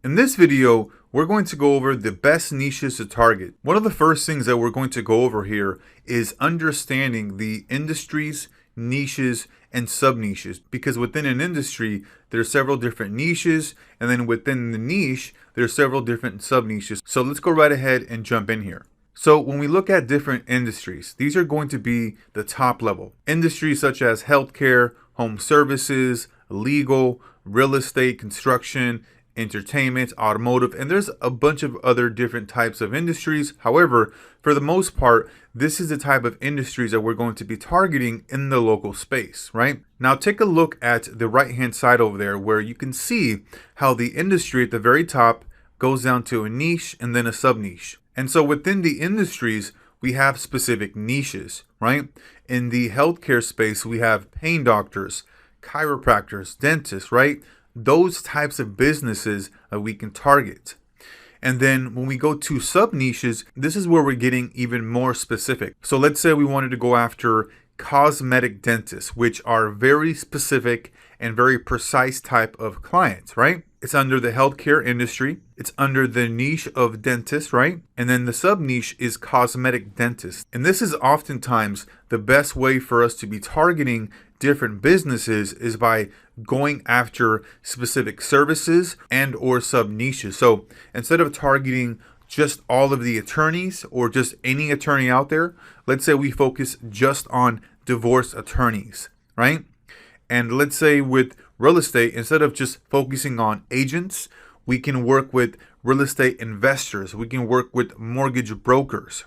In this video, we're going to go over the best niches to target. One of the first things that we're going to go over here is understanding the industries, niches, and sub-niches, because within an industry, there are several different niches, and then within the niche, there are several different sub-niches. So let's go right ahead and jump in here. So when we look at different industries, these are going to be the top level. Industries such as healthcare, home services, legal, real estate, construction, entertainment, automotive, and there's a bunch of other different types of industries. However, for the most part, this is the type of industries that we're going to be targeting in the local space, right? Now take a look at the right-hand side over there where you can see how the industry at the very top goes down to a niche and then a sub-niche. And so within the industries, we have specific niches, right? In the healthcare space, we have pain doctors, chiropractors, dentists, right? Those types of businesses that we can target. And then when we go to sub niches, this is where we're getting even more specific. So let's say we wanted to go after cosmetic dentists, which are very specific and very precise type of clients, right? It's under the healthcare industry. It's under the niche of dentists, right? And then the sub niche is cosmetic dentists. And this is oftentimes the best way for us to be targeting different businesses is by going after specific services and or sub niches. So instead of targeting just all of the attorneys or just any attorney out there, let's say we focus just on divorce attorneys, right? And let's say with real estate, instead of just focusing on agents, we can work with real estate investors. We can work with mortgage brokers.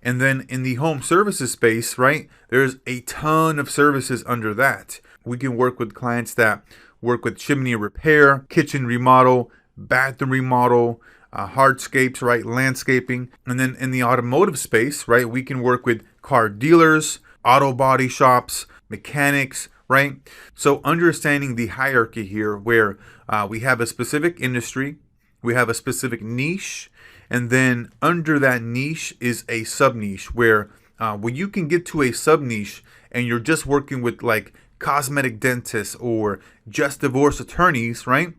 And then in the home services space, right, there's a ton of services under that. We can work with clients that work with chimney repair, kitchen remodel, bathroom remodel, hardscapes, right, landscaping. And then in the automotive space, right, we can work with car dealers, auto body shops, mechanics, right? So understanding the hierarchy here where we have a specific industry, we have a specific niche, and then under that niche is a sub niche where when you can get to a sub niche and you're just working with like cosmetic dentists or just divorce attorneys, right?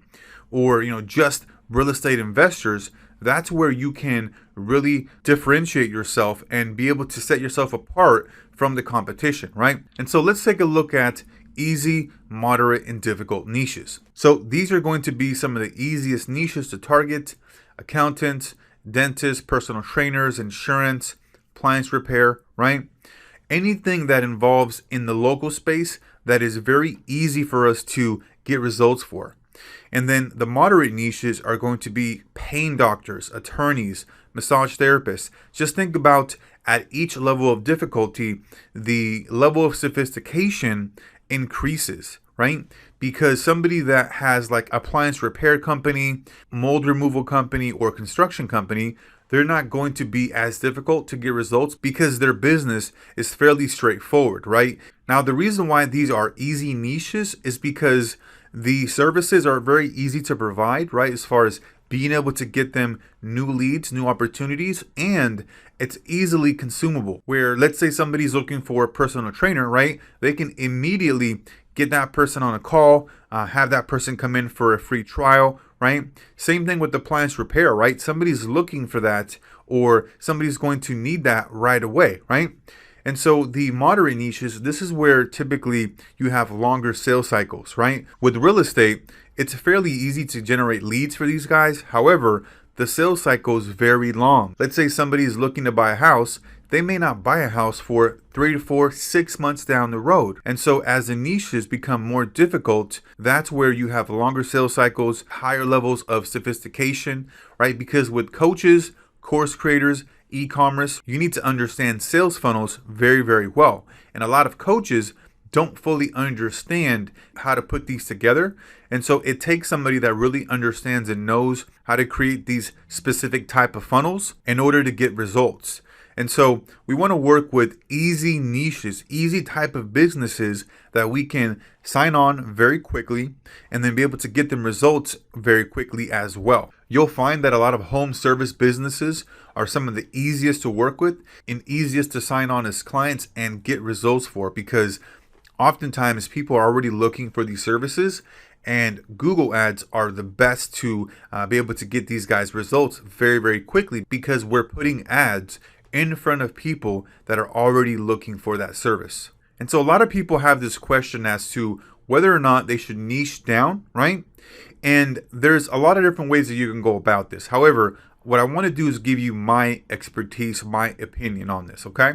Or, just real estate investors, that's where you can really differentiate yourself and be able to set yourself apart from the competition, right? And so let's take a look at easy, moderate, and difficult niches. So these are going to be some of the easiest niches to target: accountants, dentists, personal trainers, insurance, appliance repair, right? Anything that involves in the local space that is very easy for us to get results for. And then the moderate niches are going to be pain doctors, attorneys, massage therapists. Just think about at each level of difficulty, the level of sophistication increases, right? Because somebody that has like appliance repair company, mold removal company, or construction company, they're not going to be as difficult to get results because their business is fairly straightforward, right? Now, the reason why these are easy niches is because the services are very easy to provide, right? As far as being able to get them new leads, new opportunities, and it's easily consumable. Where let's say somebody's looking for a personal trainer, right? They can immediately get that person on a call, have that person come in for a free trial, right? Same thing with appliance repair, right? Somebody's looking for that or somebody's going to need that right away, right? And so the moderate niches, this is where typically you have longer sales cycles, right? With real estate, it's fairly easy to generate leads for these guys. However, the sales cycle is very long. Let's say somebody is looking to buy a house. They may not buy a house for 3 to 4, 6 months down the road. And so as the niches become more difficult, that's where you have longer sales cycles, higher levels of sophistication, right? Because with coaches, course creators, e-commerce, you need to understand sales funnels very, very well. And a lot of coaches don't fully understand how to put these together. And so it takes somebody that really understands and knows how to create these specific type of funnels in order to get results. And so we want to work with easy niches, easy type of businesses that we can sign on very quickly and then be able to get them results very quickly as well. You'll find that a lot of home service businesses are some of the easiest to work with and easiest to sign on as clients and get results for, because oftentimes people are already looking for these services, and Google ads are the best to be able to get these guys results very, very quickly because we're putting ads in front of people that are already looking for that service. And so a lot of people have this question as to whether or not they should niche down, right? And there's a lot of different ways that you can go about this. However, what I want to do is give you my expertise, my opinion on this, okay?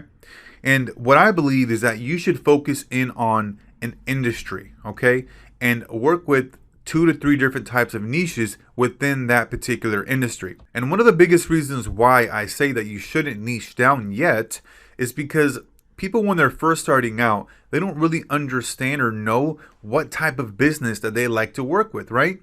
And what I believe is that you should focus in on an industry, okay? And work with 2 to 3 different types of niches within that particular industry. And one of the biggest reasons why I say that you shouldn't niche down yet is because people, when they're first starting out, they don't really understand or know what type of business that they like to work with, right?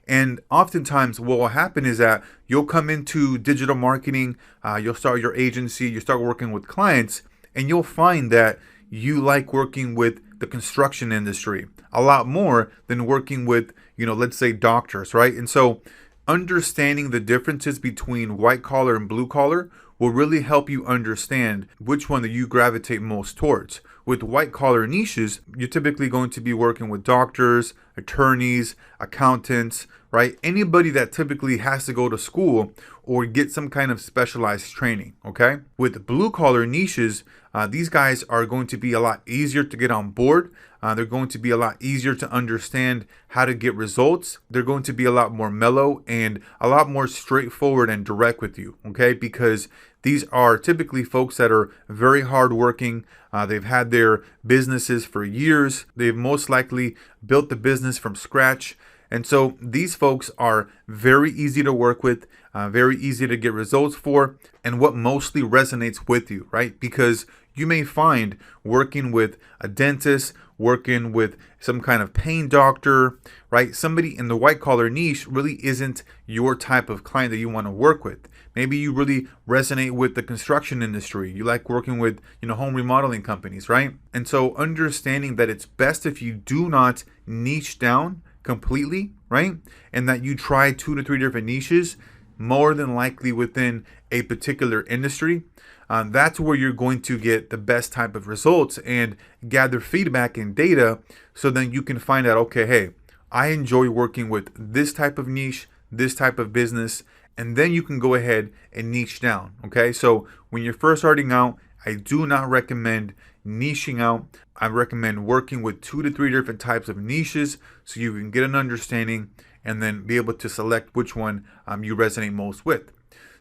And oftentimes what will happen is that you'll come into digital marketing, you'll start your agency, you start working with clients, and you'll find that you like working with the construction industry a lot more than working with, let's say doctors, right? And so understanding the differences between white collar and blue collar will really help you understand which one that you gravitate most towards. With white collar niches, you're typically going to be working with doctors, attorneys, accountants, right? Anybody that typically has to go to school or get some kind of specialized training, okay? With blue collar niches, these guys are going to be a lot easier to get on board. They're going to be a lot easier to understand how to get results. They're going to be a lot more mellow and a lot more straightforward and direct with you, okay? Because these are typically folks that are very hardworking. They've had their businesses for years. They've most likely built the business from scratch. And so these folks are very easy to work with, very easy to get results for, and what mostly resonates with you, right? Because you may find working with a dentist, working with some kind of pain doctor, right? Somebody in the white collar niche really isn't your type of client that you want to work with. Maybe you really resonate with the construction industry. You like working with, home remodeling companies, right? And so understanding that it's best if you do not niche down completely, right? And that you try 2 to 3 different niches, more than likely within a particular industry. That's where you're going to get the best type of results and gather feedback and data, so then you can find out, okay, hey, I enjoy working with this type of niche, this type of business, and then you can go ahead and niche down, okay? So when you're first starting out, I do not recommend niching out. I recommend working with 2 to 3 different types of niches so you can get an understanding and then be able to select which one you resonate most with.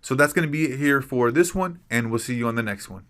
So that's going to be it here for this one, and we'll see you on the next one.